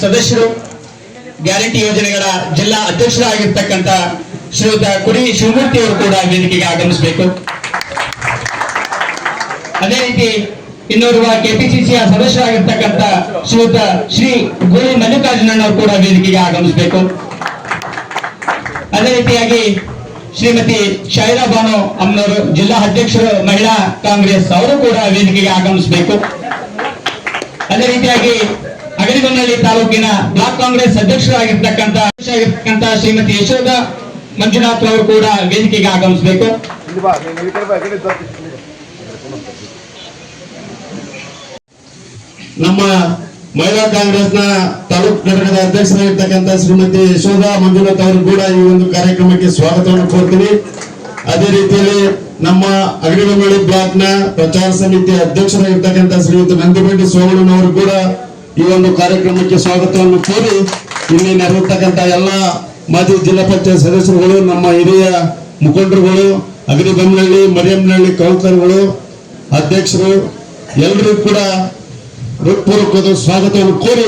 ಸದಸ್ಯರು ಗ್ಯಾರಂಟಿ ಯೋಜನೆಗಳ ಜಿಲ್ಲಾ ಅಧ್ಯಕ್ಷರಾಗಿರ್ತಕ್ಕಂಥ ಶ್ರೀಯುತ ಕುಡಿ ಶಿವಮೂರ್ತಿ ಅವರು ಕೂಡ ವೇದಿಕೆಗೆ ಆಗಮಿಸಬೇಕು. ಅದೇ ರೀತಿ ಇನ್ನೋರ್ವ ಕೆಪಿಸಿಸಿಯ ಸದಸ್ಯರಾಗಿರ್ತಕ್ಕಂಥ ಶ್ರೀಯುತ ಶ್ರೀ ಗುರು ಮಲ್ಲಿಕಾರ್ಜುನಣ್ಣ ಅವರು ಕೂಡ ವೇದಿಕೆಗೆ ಆಗಮಿಸಬೇಕು. ಅದೇ ರೀತಿಯಾಗಿ ಶ್ರೀಮತಿ ಶಾಯಿರಾ ಬಾನು ಅಮ್ಮನವರು ಜಿಲ್ಲಾ ಅಧ್ಯಕ್ಷರು ಮಹಿಳಾ ಕಾಂಗ್ರೆಸ್ ಅವರು ಕೂಡ ವೇದಿಕೆಗೆ ಆಗಮಿಸಬೇಕು. ಅದೇ ರೀತಿಯಾಗಿ ಅಗರಿಬೊಮ್ಮನಹಳ್ಳಿ ತಾಲೂಕಿನ ಬ್ಲಾಕ್ ಕಾಂಗ್ರೆಸ್ ಅಧ್ಯಕ್ಷರಾಗಿರ್ತಕ್ಕಂಥ ಶ್ರೀಮತಿ ಯಶೋಧ ಮಂಜುನಾಥ್ ಅವರು ಕೂಡ ವೇದಿಕೆಗೆ ಆಗಮಿಸಬೇಕು. ನಮ್ಮ ಮಹಿಳಾ ಕಾಂಗ್ರೆಸ್ನ ತಾಲೂಕು ಘಟಕದ ಅಧ್ಯಕ್ಷರಾಗಿರ್ತಕ್ಕಂಥ ಶ್ರೀಮತಿ ಯಶೋಧ ಮಂಜುನಾಥ್ ಅವರು ಕೂಡ ಈ ಒಂದು ಕಾರ್ಯಕ್ರಮಕ್ಕೆ ಸ್ವಾಗತವನ್ನು ಕೋರ್ತೀನಿ. ಅದೇ ರೀತಿಯಲ್ಲಿ ನಮ್ಮ ಅಗರಿಬೊಮ್ಮನಹಳ್ಳಿ ಬ್ಲಾಕ್ನ ಪ್ರಚಾರ ಸಮಿತಿ ಅಧ್ಯಕ್ಷರಾಗಿರ್ತಕ್ಕಂಥ ಶ್ರೀಯುತ ನಂದಿಬೆಟ್ಟಿ ಸೋಮಣ್ಣನವರು ಕೂಡ ಈ ಒಂದು ಕಾರ್ಯಕ್ರಮಕ್ಕೆ ಸ್ವಾಗತವನ್ನು ಕೋರಿ ಇಲ್ಲಿ ನೆರವೇರ್ತಕ್ಕಂಥ ಎಲ್ಲ ಮಾಜಿ ಜಿಲ್ಲಾ ಪಂಚಾಯತ್ ಸದಸ್ಯರುಗಳು, ನಮ್ಮ ಹಿರಿಯ ಮುಖಂಡರುಗಳು, ಅಗರಿಬೊಮ್ಮನಹಳ್ಳಿ ಮರಿಯಮ್ಮನಹಳ್ಳಿ ಕೌನ್ಸಿಲರ್ಗಳು, ಅಧ್ಯಕ್ಷರು ಎಲ್ಲರಿಗೂ ಕೂಡ ಹೃತ್ಪೂರ್ವಕವಾದ ಸ್ವಾಗತವನ್ನು ಕೋರಿ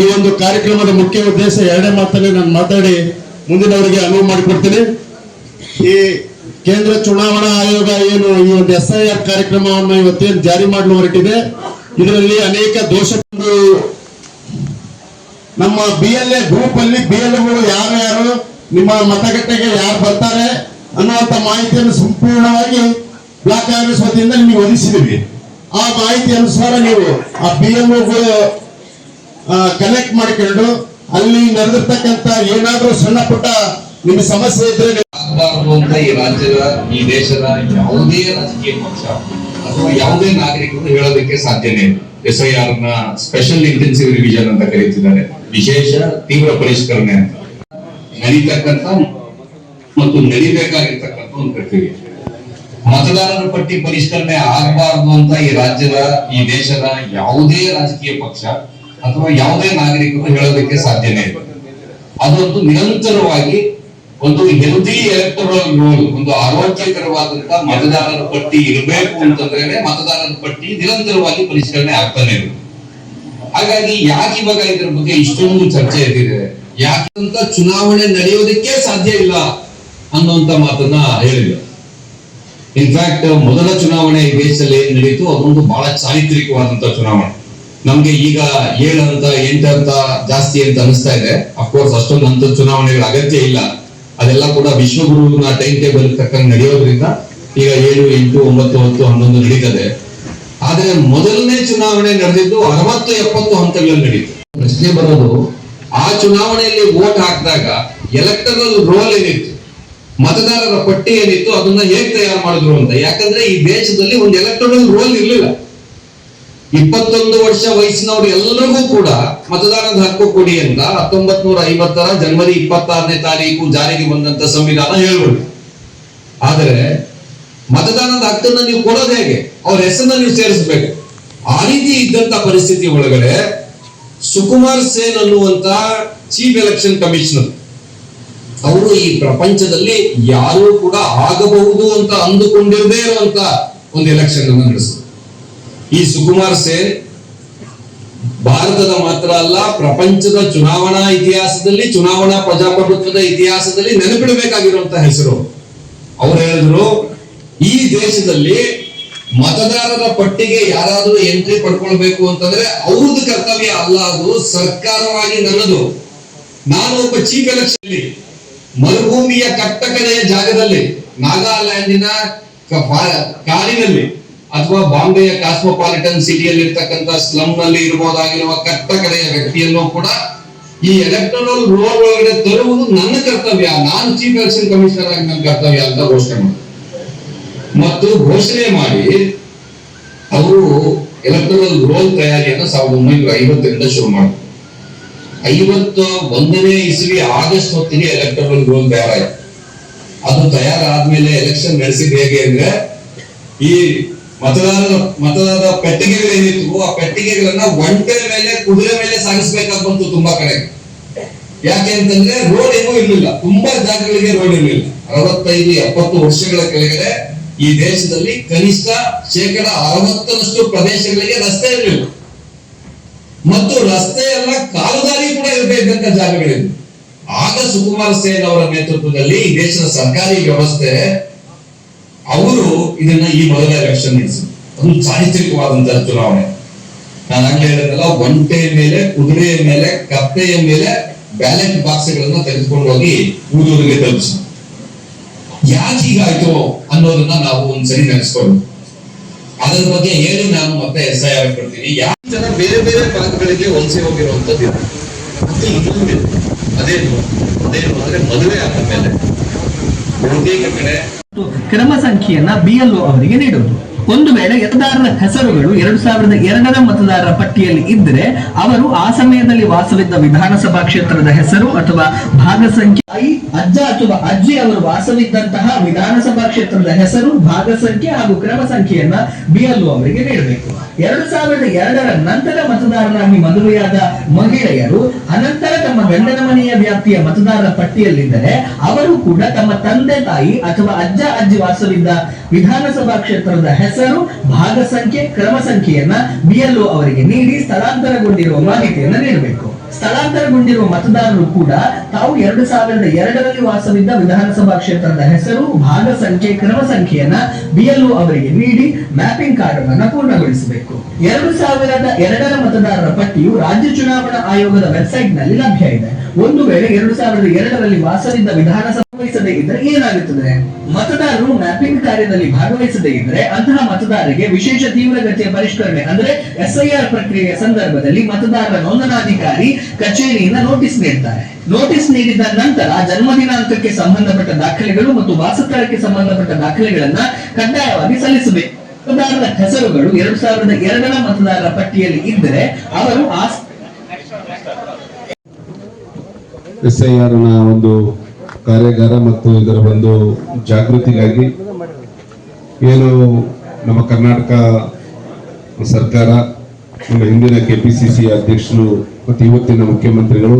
ಈ ಒಂದು ಕಾರ್ಯಕ್ರಮದ ಮುಖ್ಯ ಉದ್ದೇಶ ಎರಡೇ ಮಾತಲ್ಲಿ ನಾನು ಮಾತಾಡಿ ಮುಂದಿನವರಿಗೆ ಅನುವು ಮಾಡಿಕೊಡ್ತೀನಿ. ಈ ಕೇಂದ್ರ ಚುನಾವಣಾ ಆಯೋಗ ಏನು ಈ ಒಂದು SIR ಕಾರ್ಯಕ್ರಮವನ್ನು ಇವತ್ತೇನು ಜಾರಿ ಮಾಡಲು ಹೊರಟಿದೆ, ಇದರಲ್ಲಿ ಅನೇಕ ದೋಷಗಳು ನಮ್ಮ BLA ಗ್ರೂಪ್ ಅಲ್ಲಿ BLAಗಳು ಯಾರು ನಿಮ್ಮ ಮತಗಟ್ಟೆಗೆ ಯಾರು ಬರ್ತಾರೆ ಅನ್ನುವಂತ ಮಾಹಿತಿಯನ್ನು ಸಂಪೂರ್ಣವಾಗಿ ಬ್ಲಾಕ್ ಕಾಂಗ್ರೆಸ್ ವತಿಯಿಂದ ನಿಮಗೆ ಒದಗಿಸಿದ್ದೀವಿ. ಆ ಮಾಹಿತಿ ಅನುಸಾರ ನೀವು ಆ BLOಗಳು ಕನೆಕ್ಟ್ ಮಾಡಿಕೊಂಡು ಅಲ್ಲಿ ನಡೆದಿರ್ತಕ್ಕಂಥ ಏನಾದ್ರೂ ಸಣ್ಣ ಪುಟ್ಟ ನಿಮ್ಮ ಸಮಸ್ಯೆ ಇದ್ರೆ ಆಗಬಾರದು ಅಂತ ಈ ರಾಜ್ಯದ ಈ ದೇಶದ ಯಾವುದೇ ರಾಜಕೀಯ ಪಕ್ಷ ಅಥವಾ ಯಾವುದೇ ನಾಗರಿಕರು ಹೇಳೋದಕ್ಕೆ ಸಾಧ್ಯನೇ ಇಲ್ಲ. SIR ನ ಸ್ಪೆಷಲ್ ಇಂಟೆನ್ಸಿವ್ ರಿವಿಷನ್ ಅಂತ ಕರೀತಿದ್ದಾರೆ, ವಿಶೇಷ ತೀವ್ರ ಪರಿಷ್ಕರಣೆ ಅಂತ ನಡೀತಕ್ಕಂಥ ಮತ್ತು ನಡೀಬೇಕಾಗಿರ್ತಕ್ಕಂಥ ಒಂದು ಪ್ರಕ್ರಿಯೆ. ಮತದಾರರ ಪಟ್ಟಿ ಪರಿಷ್ಕರಣೆ ಆಗಬಾರದು ಅಂತ ಈ ರಾಜ್ಯದ ಈ ದೇಶದ ಯಾವುದೇ ರಾಜಕೀಯ ಪಕ್ಷ ಅಥವಾ ಯಾವುದೇ ನಾಗರಿಕರು ಹೇಳೋದಕ್ಕೆ ಸಾಧ್ಯನೇ ಇಲ್ಲ. ಅದೊಂದು ನಿರಂತರವಾಗಿ ಒಂದು ಹೆಲ್ದಿ ಎಲೆಕ್ಟೋರಲ್ ರೋಲ್, ಒಂದು ಆರೋಗ್ಯಕರವಾದಂತಹ ಮತದಾರರ ಪಟ್ಟಿ ಇರಬೇಕು ಅಂತಂದ್ರೆ ಮತದಾರರ ಪಟ್ಟಿ ನಿರಂತರವಾಗಿ ಪರಿಷ್ಕರಣೆ ಆಗ್ತಾನೆ ಇರುತ್ತೆ. ಹಾಗಾಗಿ ಯಾಕೆ ಇವಾಗ ಇದ್ರ ಬಗ್ಗೆ ಇಷ್ಟೊಂದು ಚರ್ಚೆ ಎದ್ದಿದೆ, ಯಾಕಂತ ಚುನಾವಣೆ ನಡೆಯೋದಕ್ಕೆ ಸಾಧ್ಯ ಇಲ್ಲ ಅನ್ನುವಂತ ಮಾತನ್ನ ಹೇಳಿದ್ರು. ಇನ್ಫ್ಯಾಕ್ಟ್ ಮೊದಲ ಚುನಾವಣೆ ಈ ದೇಶದಲ್ಲಿ ಏನ್ ನಡೀತು ಅದೊಂದು ಬಹಳ ಚಾರಿತ್ರಿಕವಾದಂತ ಚುನಾವಣೆ. ನಮ್ಗೆ ಈಗ 7 ಹಂತ 8 ಹಂತ ಜಾಸ್ತಿ ಅಂತ ಅನಿಸ್ತಾ ಇದೆ. ಅಫ್ಕೋರ್ಸ್ ಅಷ್ಟೊಂದು ಹಂತದ ಚುನಾವಣೆಗಳ ಅಗತ್ಯ ಇಲ್ಲ, ಅದೆಲ್ಲ ಕೂಡ ವಿಶ್ವಗುರುವಿನ ಟೈಮ್ ಟೇಬಲ್ ತಕ್ಕಂಗೆ ನಡೆಯೋದ್ರಿಂದ ಈಗ 7, 8, 9, 10, 11 ನಡೀತದೆ. ಆದ್ರೆ ಮೊದಲನೇ ಚುನಾವಣೆ ನಡೆದಿದ್ದು 60, 70 ಹಂತಗಳಲ್ಲಿ ನಡೀತು. ಪ್ರಶ್ನೆ ಬರೋದು, ಆ ಚುನಾವಣೆಯಲ್ಲಿ ವೋಟ್ ಹಾಕಿದಾಗ ಎಲೆಕ್ಟರಲ್ ರೋಲ್ ಏನಿತ್ತು, ಮತದಾರರ ಪಟ್ಟಿ ಏನಿತ್ತು, ಅದನ್ನ ಹೇಗೆ ತಯಾರು ಮಾಡಿದ್ರು ಅಂತ. ಯಾಕಂದ್ರೆ ಈ ದೇಶದಲ್ಲಿ ಒಂದು ಎಲೆಕ್ಟರಲ್ ರೋಲ್ ಇರಲಿಲ್ಲ. 21 ವರ್ಷ ವಯಸ್ಸಿನವರು ಎಲ್ಲರಿಗೂ ಕೂಡ ಮತದಾನದ ಹಕ್ಕು ಕೊಡಿ ಅಂತ 1950 ಜನವರಿ 26ನೇ ತಾರೀಕು ಜಾರಿಗೆ ಬಂದಂತ ಸಂವಿಧಾನ ಹೇಳ್ಬಿಡು. ಆದರೆ ಮತದಾನದ ಹಕ್ಕನ್ನ ನೀವು ಕೊಡೋದು ಹೇಗೆ? ಅವ್ರ ಹೆಸರನ್ನ ನೀವು ಸೇರಿಸಬೇಕು. ಆ ರೀತಿ ಇದ್ದಂತ ಪರಿಸ್ಥಿತಿ ಒಳಗಡೆ ಸುಕುಮಾರ್ ಸೇನ್ ಅನ್ನುವಂತ ಚೀಫ್ ಎಲೆಕ್ಷನ್ ಕಮಿಷನರ್ ಅವರು ಈ ಪ್ರಪಂಚದಲ್ಲಿ ಯಾರೂ ಕೂಡ ಆಗಬಹುದು ಅಂತ ಅಂದುಕೊಂಡಿರದೇ ಇರುವಂತ ಒಂದು ಎಲೆಕ್ಷನ್ ಅನ್ನು ನಡೆಸಿದ್ರು. ಈ ಸುಕುಮಾರ್ ಸೇನ್ ಭಾರತದ ಮಾತ್ರ ಅಲ್ಲ, ಪ್ರಪಂಚದ ಚುನಾವಣಾ ಇತಿಹಾಸದಲ್ಲಿ, ಚುನಾವಣಾ ಪ್ರಜಾಪ್ರಭುತ್ವದ ಇತಿಹಾಸದಲ್ಲಿ ನೆನಪಿಡಬೇಕಾಗಿರುವಂತಹ ಹೆಸರು. ಅವ್ರು ಹೇಳಿದ್ರು, ಈ ದೇಶದಲ್ಲಿ ಮತದಾರರ ಪಟ್ಟಿಗೆ ಯಾರಾದ್ರೂ ಎಂಟ್ರಿ ಪಡ್ಕೊಳ್ಬೇಕು ಅಂತಂದ್ರೆ ಅವ್ರದ್ದು ಕರ್ತವ್ಯ ಅಲ್ಲ, ಅದು ಸರ್ಕಾರವಾಗಿ ನನ್ನದು. ನಾನು ಒಬ್ಬ ಚೀಫ್ ಎಲೆಕ್ಷನ್ ಮರುಭೂಮಿಯ ಕಟ್ಟಕಡೆಯ ಜಾಗದಲ್ಲಿ, ನಾಗಾಲ್ಯಾಂಡಿನ ಕಾಡಿನಲ್ಲಿ ಅಥವಾ ಬಾಂಬೆಯ ಕಾಸ್ಮೋಪಾಲಿಟನ್ ಸಿಟಿಯಲ್ಲಿ ಇರ್ತಕ್ಕಂಥ ಸ್ಲಮ್ ನಲ್ಲಿ ಇರಬಹುದಾಗಿರುವ ಕಟ್ಟಕಡೆಯ ವ್ಯಕ್ತಿಯನ್ನು ಕೂಡ ಈ ಎಲೆಕ್ಟರಲ್ ರೋಲ್ ಒಳಗಡೆ ತರುವುದು ನನ್ನ ಕರ್ತವ್ಯ, ನಾನು ಚೀಫ್ ಎಲೆಕ್ಷನ್ ಕಮಿಷನರ್ ಆಗಿ ನನ್ನ ಕರ್ತವ್ಯ ಅಂತ ಘೋಷಣೆ ಮಾಡಿ ಮತ್ತು ಘೋಷಣೆ ಮಾಡಿ ಅವರು ಎಲೆಕ್ಟರಲ್ ರೋಲ್ ತಯಾರಿಯನ್ನು 1950ರಿಂದ ಶುರು ಮಾಡಿದ್ರು. 51ನೇ ಇಸ್ವಿ ಆಗಸ್ಟ್ ಹೊತ್ತಿಗೆ ಎಲೆಕ್ಟರಲ್ ರೋಲ್ ತಯಾರಾಯಿತು. ಅದು ತಯಾರಾದ್ಮೇಲೆ ಎಲೆಕ್ಷನ್ ನಡೆಸಿದ ಹೇಗೆ ಅಂದ್ರೆ, ಈ ಮತದಾರರ ಪೆಟ್ಟಿಗೆಗಳೇನಿತ್ತು ಆ ಪೆಟ್ಟಿಗೆಗಳನ್ನ ಒಂಟೆ ಮೇಲೆ, ಕುದುರೆ ಮೇಲೆ ಸಾಗಿಸ್ಬೇಕಾಗಿ ಬಂತು ತುಂಬಾ ಕಡೆ. ಯಾಕೆ ಅಂತಂದ್ರೆ ರೋಡ್ ಏನೂ ಇರ್ಲಿಲ್ಲ, ತುಂಬಾ ಜಾಗಗಳಿಗೆ ರೋಡ್ ಇರ್ಲಿಲ್ಲ. 65-70 ವರ್ಷಗಳ ಕೆಳಗಡೆ ಈ ದೇಶದಲ್ಲಿ ಕನಿಷ್ಠ 60% ಪ್ರದೇಶಗಳಿಗೆ ರಸ್ತೆ ಇರಲಿಲ್ಲ. ಮತ್ತು ರಸ್ತೆ ಎಲ್ಲ ಕಾಲುದಾರಿ ಕೂಡ ಇರದೇ ಇದ್ದಂತ ಜಾಗಗಳಿವೆ. ಆಗ ಸುಕುಮಾರ ಸೇನ್ ಅವರ ನೇತೃತ್ವದಲ್ಲಿ ಈ ದೇಶದ ಸರ್ಕಾರಿ ವ್ಯವಸ್ಥೆ ಅವರು ಇದನ್ನ ಈ ಮೊದಲ ಎಲೆಕ್ಷನ್ ನಡೆಸಿದ್ರು. ಅದು ಚಾರಿತ್ರಿಕವಾದಂತಹ ಚುನಾವಣೆ. ನಾನು ಆಗ್ಲೇ ಹೇಳಿದ್ನಲ್ಲ, ಒಂಟೆಯ ಮೇಲೆ, ಕುದುರೆಯ ಮೇಲೆ, ಕತ್ತೆಯ ಮೇಲೆ ಬ್ಯಾಲೆಟ್ ಬಾಕ್ಸ್ಗಳನ್ನ ತೆಗೆದುಕೊಂಡು ಹೋಗಿ ಊರೂರಿಗೆ ತಲುಪಿಸಿದ್ರು. ಯಾಕೆ ಹೀಗಾಯ್ತು ಅನ್ನೋದನ್ನ ನಾವು ಒಂದ್ಸರಿ ನೆನೆಸ್ಕೊಂಡು ಅದರ ಬಗ್ಗೆ ಹೇಳಿ ನಾನು ಮತ್ತೆ SIR ಕೊಡ್ತೀನಿ. ಯಾವ ಜನ ಬೇರೆ ಬೇರೆ ಭಾಗಗಳಿಗೆ ವಲಸೆ ಹೋಗಿರುವಂತದ್ದು ಮತ್ತೆ ಇನ್ನೊಂದು ಅದೇನು ಅಂದ್ರೆ ಮದುವೆ ಆದ ಮೇಲೆ ಬಹುತೇಕ ಕಡೆ ಕ್ರಮ ಸಂಖ್ಯೆಯನ್ನ BLO ಅವರಿಗೆ ನೀಡುವುದು. ಒಂದು ವೇಳೆ ಮತದಾರರ ಹೆಸರುಗಳು 2002ರ ಮತದಾರರ ಪಟ್ಟಿಯಲ್ಲಿ ಇದ್ದರೆ ಅವರು ಆ ಸಮಯದಲ್ಲಿ ವಾಸವಿದ್ದ ವಿಧಾನಸಭಾ ಕ್ಷೇತ್ರದ ಹೆಸರು ಅಥವಾ ಭಾಗ ಸಂಖ್ಯೆ, ಅಜ್ಜ ಅಥವಾ ಅಜ್ಜಿ ಅವರು ವಾಸವಿದ್ದಂತಹ ವಿಧಾನಸಭಾ ಕ್ಷೇತ್ರದ ಹೆಸರು, ಭಾಗ ಸಂಖ್ಯೆ ಹಾಗೂ ಕ್ರಮ ಸಂಖ್ಯೆಯನ್ನ BLO ಅವರಿಗೆ ನೀಡಬೇಕು. 2002ರ ನಂತರ ಮತದಾರರಾಗಿ ಮದುವೆಯಾದ ಮಹಿಳೆಯರು ಅನಂತರ ತಮ್ಮ ಗಂಡನ ಮನೆಯ ವ್ಯಾಪ್ತಿಯ ಮತದಾರರ ಪಟ್ಟಿಯಲ್ಲಿದ್ದರೆ ಅವರು ಕೂಡ ತಮ್ಮ ತಂದೆ ತಾಯಿ ಅಥವಾ ಅಜ್ಜ ಅಜ್ಜಿ ವಾಸವಿದ್ದ ವಿಧಾನಸಭಾ ಕ್ಷೇತ್ರದ ಹೆಸರು, ಭಾಗ ಸಂಖ್ಯೆ, ಕ್ರಮ ಸಂಖ್ಯೆಯನ್ನ BLO ಅವರಿಗೆ ನೀಡಿ ಸ್ಥಳಾಂತರಗೊಂಡಿರುವ ಮಾಹಿತಿಯನ್ನ ನೀಡಬೇಕು. ಸ್ಥಳಾಂತರಗೊಂಡಿರುವ ಮತದಾರರು ಕೂಡ ತಾವು 2002ರಲ್ಲಿ ವಾಸವಿದ್ದ ವಿಧಾನಸಭಾ ಕ್ಷೇತ್ರದ ಹೆಸರು, ಭಾಗ ಸಂಖ್ಯೆ, ಕ್ರಮ ಸಂಖ್ಯೆಯನ್ನ BLO ಅವರಿಗೆ ನೀಡಿ ಮ್ಯಾಪಿಂಗ್ ಕಾರ್ಡ್ ಅನ್ನು ಪೂರ್ಣಗೊಳಿಸಬೇಕು. 2002ರ ಮತದಾರರ ಪಟ್ಟಿಯು ರಾಜ್ಯ ಚುನಾವಣಾ ಆಯೋಗದ ವೆಬ್ಸೈಟ್ ನಲ್ಲಿ ಲಭ್ಯ ಇದೆ. ಒಂದು ವೇಳೆ 2002ರಲ್ಲಿ ವಾಸವಿದ್ದ ವಿಧಾನಸಭಾ ಭಾಗವಹಿಸದೇ ಇದ್ದರೆ ಏನಾಗುತ್ತದೆ? ಮತದಾರರು ಮ್ಯಾಪಿಂಗ್ ಕಾರ್ಯದಲ್ಲಿ ಭಾಗವಹಿಸದೇ ಇದ್ದರೆ ಅಂತಹ ಮತದಾರರಿಗೆ ವಿಶೇಷ ತೀವ್ರಗತಿಯ ಪರಿಷ್ಕರಣೆ ಅಂದ್ರೆ SIR ಪ್ರಕ್ರಿಯೆಯ ಸಂದರ್ಭದಲ್ಲಿ ಮತದಾರರ ನೋಂದಣಾಧಿಕಾರಿ ಕಚೇರಿಯಿಂದ ನೋಟಿಸ್ ನೀಡುತ್ತಾರೆ. ನೋಟಿಸ್ ನೀಡಿದ ನಂತರ ಜನ್ಮ ದಿನಾಂಕಕ್ಕೆ ಸಂಬಂಧಪಟ್ಟ ದಾಖಲೆಗಳು ಮತ್ತು ವಾಸಸ್ಥಳಕ್ಕೆ ಸಂಬಂಧಪಟ್ಟ ದಾಖಲೆಗಳನ್ನ ಕಡ್ಡಾಯವಾಗಿ ಸಲ್ಲಿಸಬೇಕು. ಮತದಾರರ ಹೆಸರುಗಳು 2002ರ ಮತದಾರರ ಪಟ್ಟಿಯಲ್ಲಿ ಇದ್ದರೆ ಅವರು SIR ನ ಒಂದು ಕಾರ್ಯಾಗಾರ ಮತ್ತು ಇದರ ಒಂದು ಜಾಗೃತಿಗಾಗಿ ಏನು ನಮ್ಮ ಕರ್ನಾಟಕ ಸರ್ಕಾರ, ನಮ್ಮ ಹಿಂದಿನ KPCC ಅಧ್ಯಕ್ಷರು ಮತ್ತು ಇವತ್ತಿನ ಮುಖ್ಯಮಂತ್ರಿಗಳು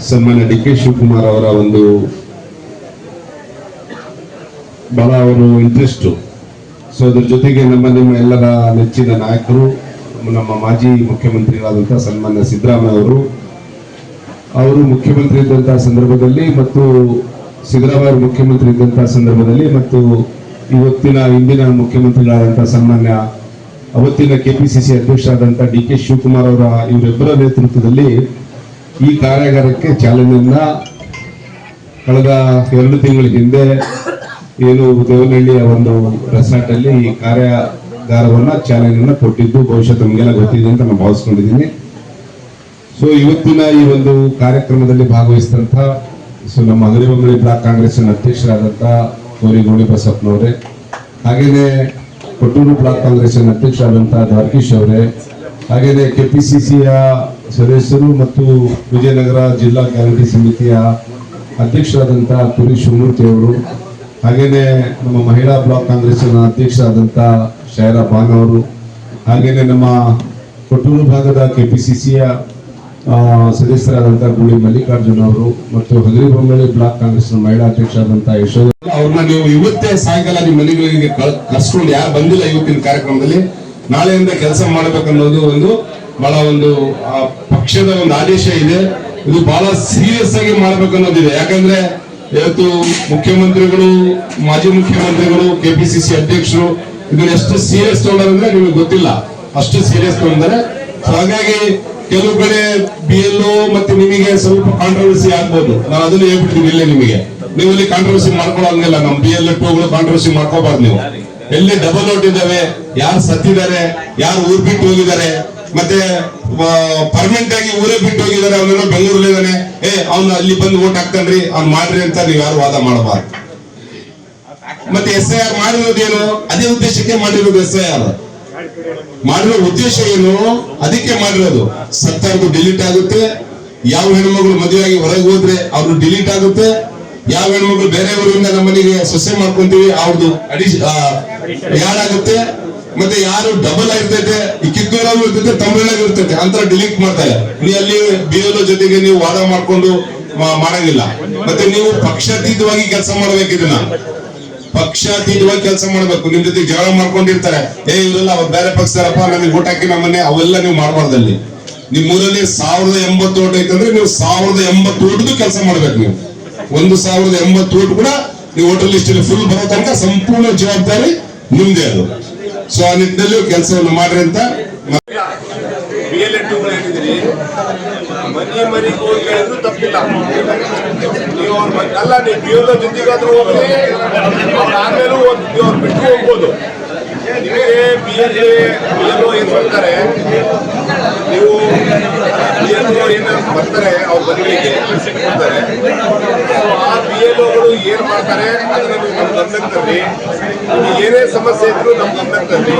ಸನ್ಮಾನ್ಯ DK ಶಿವಕುಮಾರ್ ಅವರ ಒಂದು ಬಹಳ ಅವರು ಇಂಟ್ರೆಸ್ಟ್. ಸೊ ಅದ್ರ ಜೊತೆಗೆ ನಿಮ್ಮ ಎಲ್ಲರ ನೆಚ್ಚಿನ ನಾಯಕರು, ನಮ್ಮ ಮಾಜಿ ಮುಖ್ಯಮಂತ್ರಿಗಳಾದಂತಹ ಸನ್ಮಾನ್ಯ ಸಿದ್ದರಾಮಯ್ಯ ಅವರು ಮುಖ್ಯಮಂತ್ರಿ ಇದ್ದಂತಹ ಸಂದರ್ಭದಲ್ಲಿ ಮತ್ತು ಸಿದ್ದರಾಮಯ್ಯ ಮುಖ್ಯಮಂತ್ರಿ ಇದ್ದಂತಹ ಸಂದರ್ಭದಲ್ಲಿ ಮತ್ತು ಇವತ್ತಿನ ಹಿಂದಿನ ಮುಖ್ಯಮಂತ್ರಿಗಳಾದಂತಹ ಸನ್ಮಾನ್ಯ ಅವತ್ತಿನ KPCC ಅಧ್ಯಕ್ಷರಾದಂತಹ DK ಶಿವಕುಮಾರ್ ಅವರ ಇವರಿಬ್ಬರ ನೇತೃತ್ವದಲ್ಲಿ ಈ ಕಾರ್ಯಾಗಾರಕ್ಕೆ ಚಾಲನೆಯನ್ನ ಕಳೆದ 2 ತಿಂಗಳ ಹಿಂದೆ ಏನು ದೇವನಹಳ್ಳಿಯ ಒಂದು ರೆಸಾರ್ಟ್ ಅಲ್ಲಿ ಈ ಕಾರ್ಯಾಗಾರವನ್ನ ಚಾಲನೆಯನ್ನ ಕೊಟ್ಟಿದ್ದು ಬಹುಶಃ ತಮಗೆಲ್ಲ ಗೊತ್ತಿದೆ ಅಂತ ನಾನು ಭಾವಿಸ್ಕೊಂಡಿದ್ದೀನಿ. ಸೊ ಇವತ್ತಿನ ಈ ಒಂದು ಕಾರ್ಯಕ್ರಮದಲ್ಲಿ ಭಾಗವಹಿಸಿದಂತ ನಮ್ಮ ಹಗರಿಬೊಮ್ಮಳಿ ಬ್ಲಾಕ್ ಕಾಂಗ್ರೆಸ್ನ ಅಧ್ಯಕ್ಷರಾದಂತಹ ಕೋರಿಗೋಣಿ ಬಸಪ್ಪನವರೇ, ಹಾಗೇನೆ ಕೊಟ್ಟೂರು ಬ್ಲಾಕ್ ಕಾಂಗ್ರೆಸ್ನ ಅಧ್ಯಕ್ಷರಾದಂತಹ ದ್ವಾರಕೀಶ್ ಅವರೇ, ಹಾಗೇನೆ KPCCಯ ಸದಸ್ಯರು ಮತ್ತು ವಿಜಯನಗರ ಜಿಲ್ಲಾ ಗ್ಯಾರಂಟಿ ಸಮಿತಿಯ ಅಧ್ಯಕ್ಷರಾದಂತಹ ಪುರಿ ಶಿವಮೂರ್ತಿ ಅವರು, ಹಾಗೇನೆ ನಮ್ಮ ಮಹಿಳಾ ಬ್ಲಾಕ್ ಕಾಂಗ್ರೆಸ್ನ ಅಧ್ಯಕ್ಷರಾದಂತಹ ಶೈರಾ ಬಾನ್ ಅವರು, ಹಾಗೇನೆ ನಮ್ಮ ಕೊಟ್ಟೂರು ಭಾಗದ KPCCಯ ಸದಸ್ಯರಾದಂತಹ ಗುಳಿ ಮಲ್ಲಿಕಾರ್ಜುನ್ ಅವರು ಮತ್ತು ಹಗರಿಬೊಮ್ಮಳಿ ಬ್ಲಾಕ್ ಕಾಂಗ್ರೆಸ್ನ ಮಹಿಳಾ ಅಧ್ಯಕ್ಷರಾದಂತಹ ಯಶೋಧ ಅವ್ರನ್ನ ನೀವು ಇವತ್ತೇ ಸಾಯಂಕಾಲ ನಿಮ್ಮ ಮನೆಗಳಿಗೆ ಕರ್ಸ್ಕೊಂಡು, ಯಾರು ಬಂದಿಲ್ಲ ಇವತ್ತಿನ ಕಾರ್ಯಕ್ರಮದಲ್ಲಿ, ನಾಳೆಯಿಂದ ಕೆಲಸ ಮಾಡಬೇಕನ್ನೋದು ಒಂದು ಬಹಳ ಒಂದು ಪಕ್ಷದ ಒಂದು ಆದೇಶ ಇದೆ. ಇದು ಬಹಳ ಸೀರಿಯಸ್ ಆಗಿ ಮಾಡ್ಬೇಕನ್ನೋದಿದೆ. ಯಾಕಂದ್ರೆ ಇವತ್ತು ಮುಖ್ಯಮಂತ್ರಿಗಳು, ಮಾಜಿ ಮುಖ್ಯಮಂತ್ರಿಗಳು, KPCC ಅಧ್ಯಕ್ಷರು ಇದನ್ನ ಎಷ್ಟು ಸೀರಿಯಸ್ ತಗೊಂಡ್ರೆ ನಿಮಗೆ ಗೊತ್ತಿಲ್ಲ, ಅಷ್ಟು ಸೀರಿಯಸ್ ತಗೊಂಡ್ರೆ. ಹಾಗಾಗಿ ಕೆಲವು ಕಡೆ BLO ಮತ್ತೆ ನಿಮಗೆ ಸ್ವಲ್ಪ ಕಾಂಟ್ರವರ್ಸಿ ಆಗ್ಬೋದು. ನಾನು ಅದನ್ನು ಹೇಳ್ಬಿಡ್ತೀನಿ ಇಲ್ಲೇ ನಿಮಗೆ, ನೀವು ಇಲ್ಲಿ ಕಾಂಟ್ರವರ್ಸಿ ಮಾಡ್ಕೊಳ್ಳೋಂಗಿಲ್ಲ. ನಮ್ಮ BLO ಕಾಂಟ್ರವರ್ಸಿ ಮಾಡ್ಕೋಬಾರ್ದು. ನೀವು ಎಲ್ಲಿ ಡಬಲ್ ಓಟ್ ಇದ್ದಾವೆ, ಯಾರು ಸತ್ತಿದ್ದಾರೆ, ಯಾರು ಊರ್ ಬಿಟ್ಟು ಹೋಗಿದ್ದಾರೆ, ಮತ್ತೆ ಪರ್ಮನೆಂಟ್ ಆಗಿ ಊರೇ ಬಿಟ್ಟು ಹೋಗಿದ್ದಾರೆ, ಅವನೇನೋ ಬೆಂಗಳೂರಲ್ಲಿ ಇದ್ದಾನೆ, ಅವ್ನು ಅಲ್ಲಿ ಬಂದು ಓಟ್ ಹಾಕ್ತಾನ್ರಿ, ಅವ್ನು ಮಾಡ್ರಿ ಅಂತ ನೀವು ಯಾರು ವಾದ ಮಾಡಬಾರ್ದು. ಮತ್ತೆ SIR ಮಾಡಿರೋದೇನು? ಅದೇ ಉದ್ದೇಶಕ್ಕೆ ಮಾಡಿರೋದು. SIR ಮಾಡಿರೋ ಉದ್ದೇಶ ಏನು? ಅದಕ್ಕೆ ಮಾಡಿರೋದು. ಸತ್ತವ್ರದ್ದು ಡಿಲೀಟ್ ಆಗುತ್ತೆ, ಯಾವ ಹೆಣ್ಮಗಳು ಮದುವೆ ಆಗಿ ಹೊರಗೆ ಹೋದ್ರೆ ಅವ್ರದ್ದು ಡಿಲೀಟ್ ಆಗುತ್ತೆ, ಯಾವ ಹೆಣ್ಮಗಳು ಬೇರೆ ಊರಿಂದ ನಮ್ಮ ಮನೆಗೆ ಸೊಸೆ ಮಾಡ್ಕೊಂತೀವಿ ಅವ್ರದ್ದು ಯಾಡ್ ಆಗುತ್ತೆ, ಮತ್ತೆ ಯಾರು ಡಬಲ್ ಆಗಿರ್ತೈತೆ, ಈ ಕಿತ್ತೂರಾಗೂ ಇರ್ತೈತೆ, ತಮಿಳ್ನಾಗೂ ಇರ್ತೈತೆ, ಅಂತ ಡಿಲೀಟ್ ಮಾಡ್ತಾರೆ. ನೀವು ಅಲ್ಲಿ BLO ಜೊತೆಗೆ ನೀವು ವಾದ ಮಾಡ್ಕೊಂಡು ಮಾಡಂಗಿಲ್ಲ. ಮತ್ತೆ ನೀವು ಪಕ್ಷಾತೀತವಾಗಿ ಕೆಲಸ ಮಾಡ್ಬೇಕು. ಇದನ್ನ ಪಕ್ಷಾತೀತವಾಗಿ ಕೆಲಸ ಮಾಡ್ಬೇಕು. ನಿಮ್ ಜೊತೆ ಜಗಳ ಮಾಡ್ಕೊಂಡಿರ್ತಾರೆ, ಇವರೆಲ್ಲ ಅವ್ರು ಬೇರೆ ಪಕ್ಷದಾರಪ್ಪ, ನಮಗೆ ಓಟ್ ಹಾಕಿ ನಮ್ಮನ್ನೇ, ಅವೆಲ್ಲ ನೀವು ಮಾಡಬಾರ್ದಲ್ಲಿ. ನಿಮ್ ಊರಲ್ಲಿ 1080 ಓಟ್ ಐತಂದ್ರೆ ನೀವು 1080 ಓಟ್ದು ಕೆಲಸ ಮಾಡ್ಬೇಕು. ನೀವು 1080 ಓಟ್ ಕೂಡ ನೀವು ವೋಟರ್ ಲಿಸ್ಟ್ ಫುಲ್ ಬರೋ ತನಕ ಸಂಪೂರ್ಣ ಜವಾಬ್ದಾರಿ ನಿಮ್ದೇ ಅದು. ಸೊ ಆ ನಿಟ್ಟಿನಲ್ಲಿ ಕೆಲಸವನ್ನು ಮಾಡ್ರಿ ಅಂತ BLA2 ಹೇಳಿದ್ರಿ. ಮನೆಗೆ ಹೋಗಿ ಹೇಳಿದ್ರು ತಪ್ಪಿಲ್ಲ. ನೀವು ಅಲ್ಲ, ನೀವು BLO ಜೊತೆಗಾದ್ರೂ ಹೋಗ್ಲಿ, ಆಮೇಲೂ ನೀವು ಅವ್ರು ಬಿಟ್ಟು ಹೋಗ್ಬೋದು. ನಿಮಗೆ BLO ಏನ್ ಮಾಡ್ತಾರೆ, ನೀವು BLO ಏನು ಬರ್ತಾರೆ ಅವ್ರ ಬದಲಿಗೆ ಕೊಡ್ತಾರೆ. ಆ BLOಗಳು ಏನ್ ಮಾಡ್ತಾರೆ ಅದನ್ನ ನೀವು ನಮ್ಮ ಗಮನಕ್ಕೆ ತರ್ರಿ. ಏನೇ ಸಮಸ್ಯೆ ಇದ್ರು ನಮ್ಮ ಗಮನಕ್ಕೆ ತರ್ರಿ.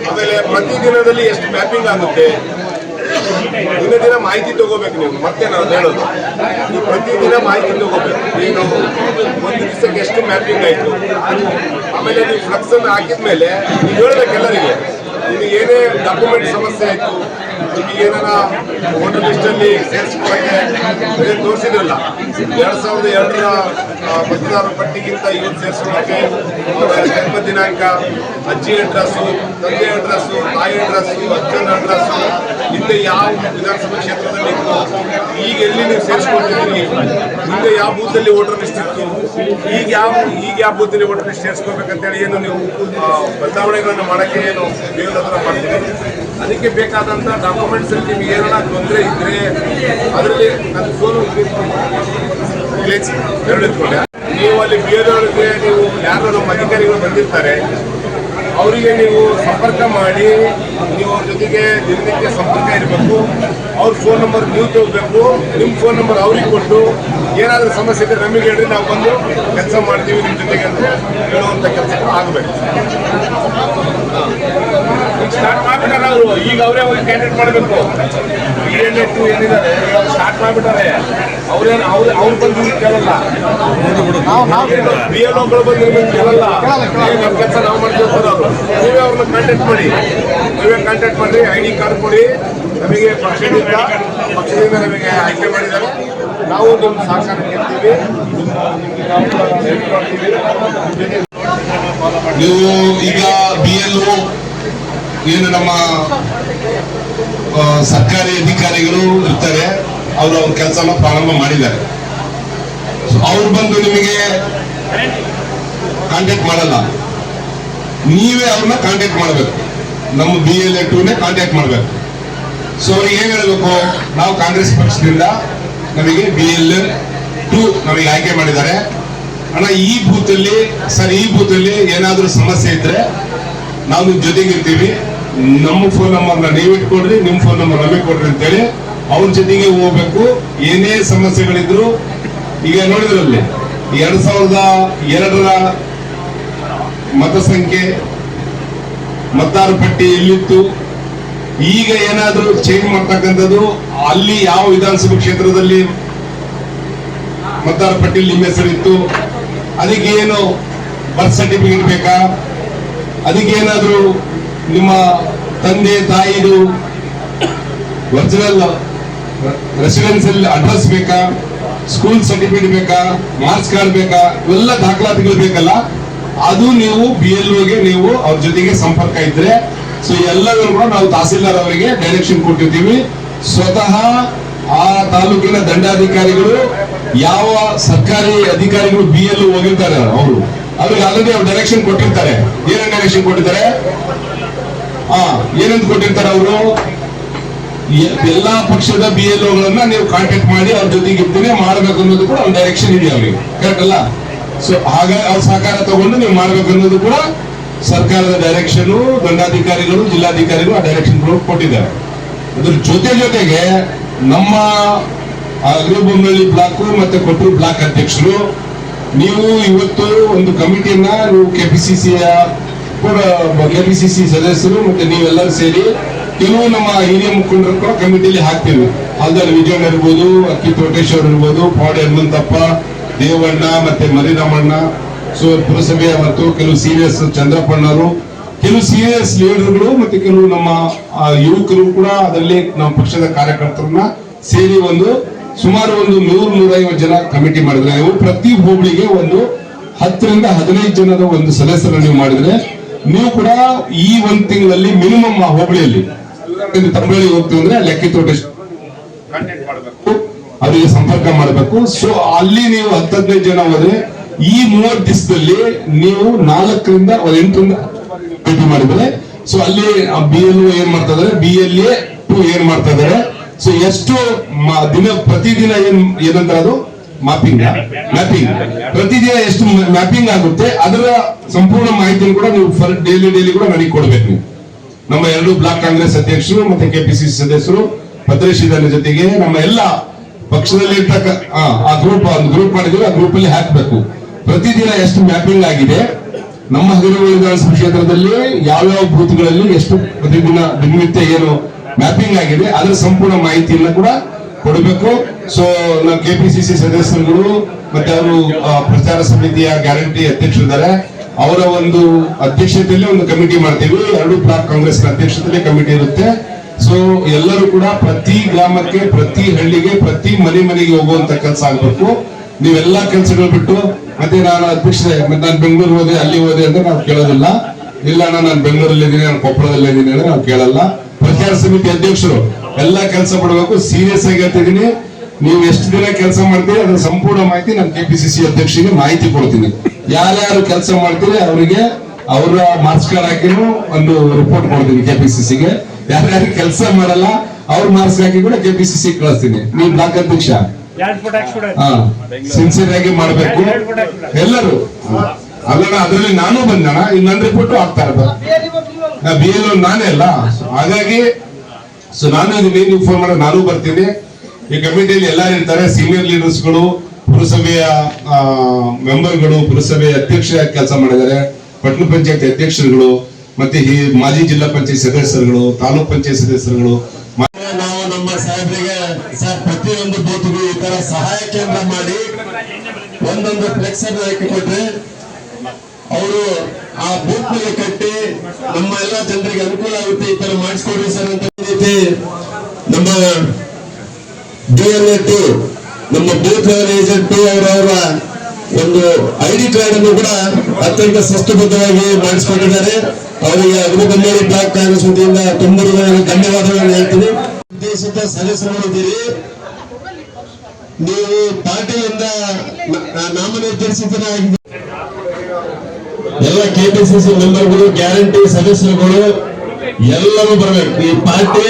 ಆಮೇಲೆ ಪ್ರತಿದಿನದಲ್ಲಿ ಎಷ್ಟು ಮ್ಯಾಪಿಂಗ್ ಆಗುತ್ತೆ, ದಿನ ಮಾಹಿತಿ ತಗೋಬೇಕು ನೀವು. ಮತ್ತೆ ನಾವು ಹೇಳೋದು, ನೀವು ಪ್ರತಿದಿನ ಮಾಹಿತಿ ತಗೋಬೇಕು. ಏನು ಒಂದು ದಿವಸಕ್ಕೆ ಎಷ್ಟು ಮ್ಯಾಪಿಂಗ್ ಆಯ್ತು, ಆಮೇಲೆ ನೀವು ಫ್ಲಕ್ಸ್ ಅನ್ನು ಹಾಕಿದ್ಮೇಲೆ ನೀವು ಹೇಳ್ಬೇಕು ಎಲ್ಲರಿಗೆ ನಿಮಗೆ ಏನೇ ಡಾಕ್ಯುಮೆಂಟ್ ಸಮಸ್ಯೆ ಆಯ್ತು, ನಿಮಗೆ ಏನಾರ ವೋಟರ್ ಲಿಸ್ಟ್ ಅಲ್ಲಿ ಸೇರಿಸ್ಕೊಳ್ಳೋಕೆ ತೋರಿಸಿದ್ರಲ್ಲ 2002ರ ಮತದಾರರ ಪಟ್ಟಿಗಿಂತ ಇವತ್ತು ಸೇರಿಸೋಕೆ ಜನ್ಮ ದಿನಾಂಕ, ಅಜ್ಜಿ ಅಡ್ರೆಸ್ಸು, ತಂದೆ ಅಡ್ರೆಸ್ಸು, ತಾಯಿ ಅಡ್ರೆಸ್ಸು, ಅಜ್ಜನ ಅಡ್ರೆಸ್ಸು, ಹಿಂದೆ ಯಾವ ವಿಧಾನಸಭಾ ಕ್ಷೇತ್ರದಲ್ಲಿ ಇತ್ತು, ಈಗ ಎಲ್ಲಿ ನೀವು ಸೇರಿಸ್ಕೊಳ್ತಿದ್ದೀರಿ, ಹಿಂದೆ ಯಾವ ಬೂತಲ್ಲಿ ವೋಟರ್ ಲಿಸ್ಟ್ ಇತ್ತು, ಈಗ ಯಾವ ಬೂತಲ್ಲಿ ವೋಟರ್ ಲಿಸ್ಟ್ ಸೇರಿಸ್ಕೋಬೇಕಂತೇಳಿ ಏನು ನೀವು ಬದಲಾವಣೆಗಳನ್ನು ಮಾಡೋಕ್ಕೆ ಏನು ಹತ್ರ ಮಾಡ್ತೀವಿ. ಅದಕ್ಕೆ ಬೇಕಾದಂಥ ಡಾಕ್ಯುಮೆಂಟ್ಸ್ ಅಲ್ಲಿ ನಿಮ್ಗೆ ಏನಾರ ತೊಂದರೆ ಇದ್ರೆ ಅದರಲ್ಲಿ ನನ್ನ ಫೋನು ಇಟ್ಕೊಂಡೆ. ನೀವು ಅಲ್ಲಿ ಬೇರೆಯವ್ರಿಗೆ ನೀವು ಯಾರು ನಮ್ಮ ಅಧಿಕಾರಿಗಳು ಬಂದಿರ್ತಾರೆ ಅವರಿಗೆ ನೀವು ಸಂಪರ್ಕ ಮಾಡಿ, ನೀವು ಅವ್ರ ಜೊತೆಗೆ ದಿನನಿತ್ಯ ಸಂಪರ್ಕ ಇರಬೇಕು. ಅವ್ರ ಫೋನ್ ನಂಬರ್ ನೀವು ತಗೋಬೇಕು, ನಿಮ್ಮ ಫೋನ್ ನಂಬರ್ ಅವ್ರಿಗೆ ಕೊಟ್ಟು ಏನಾದರೂ ಸಮಸ್ಯೆ ಇದ್ದರೆ ನಮಗೆ ಹೇಳ್ರಿ, ನಾವು ಬಂದು ಕೆಲಸ ಮಾಡ್ತೀವಿ ನಿಮ್ಮ ಜೊತೆಗೆ ಅಂತ ಹೇಳುವಂಥ ಕೆಲಸಗಳು ಆಗಬೇಕು. ಸ್ಟಾರ್ಟ್ ಮಾಡ್ಬಿಟ್ಟಾರೆ ಅವರು, ಈಗ ಅವರೇ ಹೋಗಿ ಕ್ಯಾಂಡಿಡೇಟ್ ಮಾಡಬೇಕು. BLA2 ಏನಿದ್ದಾರೆ ಸ್ಟಾರ್ಟ್ ಮಾಡ್ಬಿಟ್ಟಾರೆ, ಅವ್ರು ಬಂದು ಕೇಳಲ್ಲ, BLOಗಳು ಬಂದು ನಿಮಗೆ ಕೇಳಲ್ಲ. ನಮ್ಮ ಕೆಲಸ ನಾವು ಮಾಡ್ತೀವಿ. ನೀವೇ ಅವ್ರನ್ನ ಕಾಂಟ್ಯಾಕ್ಟ್ ಮಾಡಿ, ID ಕಾರ್ಡ್ ಕೊಡಿ. ನಮಗೆ ಪಕ್ಷದಿಂದ ನಮಗೆ ಆಯ್ಕೆ ಮಾಡಿದ್ದಾರೆ, ನಾವು ನಿಮ್ಮ ಸಹಕಾರ ಕೇಳ್ತೀವಿ, ನೀವು ಈಗ BLO ಏನು ನಮ್ಮ ಸರ್ಕಾರಿ ಅಧಿಕಾರಿಗಳು ಇರ್ತಾರೆ, ಅವರು ಅವ್ರ ಕೆಲಸನ ಪ್ರಾರಂಭ ಮಾಡಿದ್ದಾರೆ. ಅವ್ರು ಬಂದು ನಿಮಗೆ ಕಾಂಟ್ಯಾಕ್ಟ್ ಮಾಡಲ್ಲ, ನೀವೇ ಅವ್ರನ್ನ ಕಾಂಟ್ಯಾಕ್ಟ್ ಮಾಡಬೇಕು. ನಮ್ಮ BLA2ನೇ ಕಾಂಟ್ಯಾಕ್ಟ್ ಮಾಡಬೇಕು. ಸೊ ಅವ್ರಿಗೆ ಏನ್ ಹೇಳ್ಬೇಕು, ನಾವು ಕಾಂಗ್ರೆಸ್ ಪಕ್ಷದಿಂದ ನಮಗೆ BLA2 ನಮಗೆ ಆಯ್ಕೆ ಮಾಡಿದ್ದಾರೆ ಅಣ್ಣ, ಈ ಬೂತಲ್ಲಿ ಸರ್, ಈ ಬೂತಲ್ಲಿ ಏನಾದ್ರೂ ಸಮಸ್ಯೆ ಇದ್ರೆ ನಾವು ನಿಮ್ ಜೊತೆಗಿರ್ತೀವಿ, ನಮ್ಮ ಫೋನ್ ನಂಬರ್ನ ನೀವು ಇಟ್ಕೊಡ್ರಿ, ನಿಮ್ಮ ಫೋನ್ ನಂಬರ್ ನಮಗೆ ಕೊಡ್ರಿ ಅಂತೇಳಿ ಅವ್ರ ಜೊತೆಗೆ ಹೋಗ್ಬೇಕು. ಏನೇ ಸಮಸ್ಯೆಗಳಿದ್ರು, ಈಗ ನೋಡಿದ್ರಲ್ಲಿ 2002ರ ಮತ ಸಂಖ್ಯೆ, ಮತದಾರ ಪಟ್ಟಿ ಎಲ್ಲಿತ್ತು, ಈಗ ಏನಾದ್ರೂ ಚೇಂಜ್ ಮಾಡ್ತಕ್ಕಂಥದ್ದು, ಅಲ್ಲಿ ಯಾವ ವಿಧಾನಸಭಾ ಕ್ಷೇತ್ರದಲ್ಲಿ ಮತದಾರ ಪಟ್ಟಿಯಲ್ಲಿ ನಿಮ್ಮ ಹೆಸರಿತ್ತು, ಅದಕ್ಕೆ ಏನು ಬರ್ತ್ ಸರ್ಟಿಫಿಕೇಟ್ ಬೇಕಾ, ಅದಕ್ಕೆ ಏನಾದ್ರೂ ನಿಮ್ಮ ತಂದೆ ತಾಯಿದು ಒರಿಜಿನಲ್ ರೆಸಿಡೆನ್ಸಿಯಲ್ ಅಡ್ರೆಸ್ ಬೇಕಾ, ಸ್ಕೂಲ್ ಸರ್ಟಿಫಿಕೇಟ್ ಬೇಕಾ, ಮಾರ್ಕ್ಸ್ ಕಾರ್ಡ್ ಬೇಕಾ, ಇವೆಲ್ಲ ದಾಖಲಾತಿಗಳು ಬೇಕಲ್ಲ, ಅದು ನೀವು BLOಗೆ ನೀವು ಅವ್ರ ಜೊತೆಗೆ ಸಂಪರ್ಕ ಇದ್ರೆ, ಸೊ ಎಲ್ಲರೂ ಕೂಡ ನಾವು ತಹಸೀಲ್ದಾರ್ ಅವರಿಗೆ ಡೈರೆಕ್ಷನ್ ಕೊಟ್ಟಿರ್ತೀವಿ. ಸ್ವತಃ ಆ ತಾಲೂಕಿನ ದಂಡಾಧಿಕಾರಿಗಳು ಯಾವ ಸರ್ಕಾರಿ ಅಧಿಕಾರಿಗಳು BLO ಹೋಗಿರ್ತಾರೆ ಅವ್ರಿಗೆ ಆಲ್ರೆಡಿ ಅವ್ರು ಡೈರೆಕ್ಷನ್ ಕೊಟ್ಟಿರ್ತಾರೆ. ಏನೇನು ಡೈರೆಕ್ಷನ್ ಕೊಟ್ಟಿದ್ದಾರೆ, ಏನಂತ ಕೊಟ್ಟಿರ್ತಾರೆ ಅವರು, ಎಲ್ಲಾ ಪಕ್ಷದ BLOಗಳನ್ನ ನೀವು ಕಾಂಟ್ಯಾಕ್ಟ್ ಮಾಡಿ ಅವ್ರ ಜೊತೆಗೆ ಇದ್ದೇನೆ ಮಾಡ್ಬೇಕು ಅನ್ನೋದು ಕೂಡ ಒಂದು ಡೈರೆಕ್ಷನ್ ಇದೆ ಅವ್ರಿಗೆ, ಕರೆಕ್ಟ್ ಅಲ್ಲ? ಸೊ ಹಾಗಾಗಿ ಅವ್ರ ಸಹಕಾರ ತಗೊಂಡು ನೀವು ಮಾಡ್ಬೇಕು ಅನ್ನೋದು ಕೂಡ ಸರ್ಕಾರದ ಡೈರೆಕ್ಷನ್, ದಂಡಾಧಿಕಾರಿಗಳು, ಜಿಲ್ಲಾಧಿಕಾರಿಗಳು ಆ ಡೈರೆಕ್ಷನ್ ಕೊಟ್ಟಿದ್ದಾರೆ. ಅದ್ರ ಜೊತೆಗೆ ನಮ್ಮ ಅಗ್ರಬೊಮ್ಮನಹಳ್ಳಿ ಬ್ಲಾಕ್ ಮತ್ತೆ ಕೊಟ್ಟೂರು ಬ್ಲಾಕ್ ಅಧ್ಯಕ್ಷರು, ನೀವು ಇವತ್ತು ಒಂದು ಕಮಿಟಿಯನ್ನ ನೀವು KPCC ಸದಸ್ಯರು ಮತ್ತೆ ನೀವೆಲ್ಲರೂ ಸೇರಿ ಕೆಲವು ನಮ್ಮ ಹಿರಿಯ ಮುಖಂಡರು ಕೂಡ ಕಮಿಟಿಯಲ್ಲಿ ಹಾಕ್ತೀವಿ. ಅಲ್ದಲ್ಲಿ ವಿಜಯಣ್ಣ ಇರ್ಬೋದು, ಅಕ್ಕಿ ತೋಟೇಶ್ವರ್ ಇರ್ಬೋದು, ಪಾಡಿ ಹನುಮಂತಪ್ಪ, ದೇವಣ್ಣ ಮತ್ತೆ ಮರಿರಾಮಣ್ಣ, ಸೊ ಪುರಸಭೆಯ ಮತ್ತು ಕೆಲವು ಸೀರಿಯಸ್ ಚಂದ್ರಪ್ಪಣ್ಣವರು, ಕೆಲವು ಸೀರಿಯಸ್ ಲೀಡರ್ಗಳು ಮತ್ತೆ ಕೆಲವು ನಮ್ಮ ಯುವಕರು ಕೂಡ ಅದರಲ್ಲಿ ನಮ್ಮ ಪಕ್ಷದ ಕಾರ್ಯಕರ್ತರನ್ನ ಸೇರಿ ಸುಮಾರು 100-150 ಜನ ಕಮಿಟಿ ಮಾಡಿದ್ರೆ, ನೀವು ಪ್ರತಿ ಹೋಬಳಿಗೆ 10 ರಿಂದ 15 ಜನದ ಒಂದು ಸದಸ್ಯರನ್ನು ನೀವು ಮಾಡಿದ್ರೆ, ನೀವು ಕೂಡ ಈ 1 ತಿಂಗಳಲ್ಲಿ ಮಿನಿಮಮ್ ಆ ಹೋಬಳಿಯಲ್ಲಿ ಉದಾಹರಣೆಗೆ ತಂಬಳಿ ಹೋಗ್ತೀವಿ ಅಂದ್ರೆ ಲೆಕ್ಕಿ ತೋಟ ಕಾಂಟ್ಯಾಕ್ಟ್ ಮಾಡಬೇಕು, ಅವರಿಗೆ ಸಂಪರ್ಕ ಮಾಡಬೇಕು. ಸೊ ಅಲ್ಲಿ ನೀವು 10-15 ಜನ ಹೋದ್ರೆ ಈ 30 ದಿವಸದಲ್ಲಿ ನೀವು 4ರಿಂದ 8ರಿಂದ ಭೇಟಿ ಮಾಡಿದ್ರೆ, ಸೊ ಅಲ್ಲಿ BLO ಏನ್ ಮಾಡ್ತಾ ಇದಾರೆ, BLA 2 ಏನ್ ಮಾಡ್ತಾ ಇದಾರೆ, ಸೊ ಎಷ್ಟು ಪ್ರತಿದಿನ ಏನಂತ ಅದು ಮ್ಯಾಪಿಂಗ್ ಪ್ರತಿದಿನ ಎಷ್ಟು ಮ್ಯಾಪಿಂಗ್ ಆಗುತ್ತೆ ಅದರ ಸಂಪೂರ್ಣ ಮಾಹಿತಿಯನ್ನು ಕೂಡ ನೀವು ಡೈಲಿ ಕೂಡ ನನಗೆ ಕೊಡ್ಬೇಕು. ನೀವು ನಮ್ಮ 2 ಬ್ಲಾಕ್ ಕಾಂಗ್ರೆಸ್ ಅಧ್ಯಕ್ಷರು ಮತ್ತೆ KPCC ಸದಸ್ಯರು ಭದ್ರೇಶಿದಾನ ಜೊತೆಗೆ ನಮ್ಮ ಎಲ್ಲ ಪಕ್ಷದಲ್ಲಿ ಇರ್ತಕ್ಕ ಆ ಗ್ರೂಪ್ ಮಾಡಿದ್ರೆ ಆ ಗ್ರೂಪ್ ಅಲ್ಲಿ ಹಾಕ್ಬೇಕು. ಪ್ರತಿದಿನ ಎಷ್ಟು ಮ್ಯಾಪಿಂಗ್ ಆಗಿದೆ, ನಮ್ಮ ಹಗಲಿಗಳು ವಿಧಾನಸಭಾ ಕ್ಷೇತ್ರದಲ್ಲಿ ಯಾವ್ಯಾವ ಬೂತ್ಗಳಲ್ಲಿ ಎಷ್ಟು ಪ್ರತಿದಿನ ದಿನನಿತ್ಯ ಏನು ಮ್ಯಾಪಿಂಗ್ ಆಗಿದೆ ಅದರ ಸಂಪೂರ್ಣ ಮಾಹಿತಿಯನ್ನು ಕೂಡ ಕೊಡಬೇಕು. ಸೊ ನಾವು KPCC ಸದಸ್ಯರುಗಳು ಮತ್ತೆ ಅವರು ಪ್ರಚಾರ ಸಮಿತಿಯ ಗ್ಯಾರಂಟಿ ಅಧ್ಯಕ್ಷರಿದ್ದಾರೆ, ಅವರ ಒಂದು ಅಧ್ಯಕ್ಷತೆಯಲ್ಲಿ ಒಂದು ಕಮಿಟಿ ಮಾಡ್ತೀವಿ. 2 ಬ್ಲಾಕ್ ಕಾಂಗ್ರೆಸ್ ಅಧ್ಯಕ್ಷತೆಯಲ್ಲಿ ಕಮಿಟಿ ಇರುತ್ತೆ. ಸೊ ಎಲ್ಲರೂ ಕೂಡ ಪ್ರತಿ ಗ್ರಾಮಕ್ಕೆ, ಪ್ರತಿ ಹಳ್ಳಿಗೆ, ಪ್ರತಿ ಮನೆಗೆ ಹೋಗುವಂತ ಕೆಲಸ ಆಗ್ಬೇಕು. ನೀವೆಲ್ಲಾ ಕೆಲಸಗಳು ಬಿಟ್ಟು ಮತ್ತೆ ನಾನು ಅಧ್ಯಕ್ಷತೆ ನಾನು ಬೆಂಗಳೂರು ಹೋದೆ ಅಲ್ಲಿ ಹೋದೆ ಅಂತ ನಾವು ಕೇಳೋದಿಲ್ಲ. ಇಲ್ಲ ನಾನು ಬೆಂಗಳೂರಲ್ಲಿ ಇದ್ದೀನಿ, ನಾನು ಕೊಪ್ಪಳದಲ್ಲಿ ಇದ್ದೀನಿ ಅಂದ್ರೆ ನಾವು ಕೇಳಲ್ಲ. ಪ್ರಚಾರ ಸಮಿತಿ ಅಧ್ಯಕ್ಷರು ಎಲ್ಲಾ ಕೆಲಸ ಮಾಡಬೇಕು. ಸೀರಿಯಸ್ ಆಗಿ ಹೇಳ್ತಿದ್ದೀನಿ, ನೀವು ಎಷ್ಟು ದಿನ ಕೆಲಸ ಮಾಡ್ತೀರಿ ಅದರ ಸಂಪೂರ್ಣ ಮಾಹಿತಿ ನಾನು KPCC ಅಧ್ಯಕ್ಷರಿಗೆ ಮಾಹಿತಿ ಕೊಡ್ತೀನಿ. ಯಾರ್ಯಾರು ಕೆಲಸ ಮಾಡ್ತೀರಿ ಅವರಿಗೆ ಅವರ ಮಾರ್ಕ್ಸ್ ಕಾರ್ಡ್ ಹಾಕಿನೂ ಒಂದು ರಿಪೋರ್ಟ್ ಕೊಡ್ತೀನಿ KPCCಗೆ. ಯಾರ್ಯಾರು ಕೆಲಸ ಮಾಡಲ್ಲ ಅವ್ರ ಮಾರ್ಕ್ಸ್ ಹಾಕಿ ಕೂಡ KPCC ಕಳಿಸ್ತೀನಿ. ನೀವು ಬ್ಲಾಕ್ ಅಧ್ಯಕ್ಷ ಸಿನ್ಸಿಯರ್ ಆಗಿ ಮಾಡ್ಬೇಕು ಎಲ್ಲರೂ. ಅಲ್ಲ ಅದರಲ್ಲಿ ನಾನು ಬಂದಣ, ಇಲ್ಲಿ ನನ್ನ ರಿಪೋರ್ಟ್ ಆಗ್ತಾ ಇರೋದು BLO ನಾನೇ ಅಲ್ಲ. ಹಾಗಾಗಿ ಸೊ ನಾನು ನೀವು ಫೋನ್ ಮಾಡಿ ನಾನು ಬರ್ತೀನಿ. ಈ ಕಮಿಟಿಯಲ್ಲಿ ಎಲ್ಲರೂ ಇರ್ತಾರೆ, ಸೀನಿಯರ್ ಲೀಡರ್ಸ್ಗಳು, ಪುರಸಭೆಯ ಮೆಂಬರ್ಗಳು, ಪುರಸಭೆಯ ಅಧ್ಯಕ್ಷರಾಗಿ ಕೆಲಸ ಮಾಡಿದ್ದಾರೆ, ಪಟ್ಟಣ ಪಂಚಾಯತ್ ಅಧ್ಯಕ್ಷರುಗಳು, ಮತ್ತೆ ಈ ಮಾಜಿ ಜಿಲ್ಲಾ ಪಂಚಾಯತ್ ಸದಸ್ಯರುಗಳು, ತಾಲೂಕ್ ಪಂಚಾಯತ್ ಸದಸ್ಯರುಗಳು. ನಾವು ನಮ್ಮ ಸಾಹೇಬರಿಗೆ ಸರ್ ಪ್ರತಿಯೊಂದು ಬೂತ್ಗೂ ಈ ತರ ಸಹಾಯ ಕೇಂದ್ರ ಮಾಡಿ ಒಂದೊಂದು ಫ್ಲೆಕ್ಸ್ ಅನ್ನು ಹಾಕಿ ಕೊಟ್ರೆ ಅವರು ಆ ಬೂತ್ ನಲ್ಲಿ ಕಟ್ಟಿ ನಮ್ಮ ಎಲ್ಲಾ ಜನರಿಗೆ ಅನುಕೂಲ ಆಗುತ್ತೆ. ಈ ತರ ಮಾಡಿಸ್ಕೊಡ್ರಿ ಸರ್ ಅಂತ ರೀತಿ ನಮ್ಮ BLA 2 ನಮ್ಮ ಬೂತ್ ಲೆವೆಲ್ ಏಜೆಂಟ್ ಅವರವರ ಒಂದು ID ಕಾರ್ಡ್ ಅನ್ನು ಕೂಡ ಅತ್ಯಂತ ಶಿಸ್ತುಬದ್ಧವಾಗಿ ಮಾಡಿಸಿಕೊಂಡಿದ್ದಾರೆ. ಅವರಿಗೆ ಅಗ್ರಗಣ್ಯರು ಬ್ಲಾಕ್ ಕಾಂಗ್ರೆಸ್ ವತಿಯಿಂದ ತುಂಬ ಧನ್ಯವಾದಗಳನ್ನು ಹೇಳ್ತೀನಿ. ದೇಶದ ಸದಸ್ಯರಿದ್ದೀರಿ, ನೀವು ಪಾರ್ಟಿಯಿಂದ ನಾಮನಿರ್ದೇಶಿತರಾಗಿದ್ದೀರಿ. ಎಲ್ಲ KPCC ಮೆಂಬರ್ಗಳು, ಗ್ಯಾರಂಟಿ ಸದಸ್ಯರುಗಳು ಎಲ್ಲರೂ ಬರಬೇಕು. ಈ ಪಾರ್ಟಿ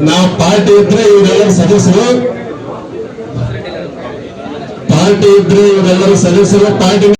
ನಾವು ಪಾರ್ಟಿ ಇದ್ರೆ ಇವರೆಲ್ಲರೂ ಸದಸ್ಯರು, ಪಾರ್ಟಿ ಇದ್ರೆ ಇವರೆಲ್ಲರೂ ಸದಸ್ಯರು. ಪಾರ್ಟಿ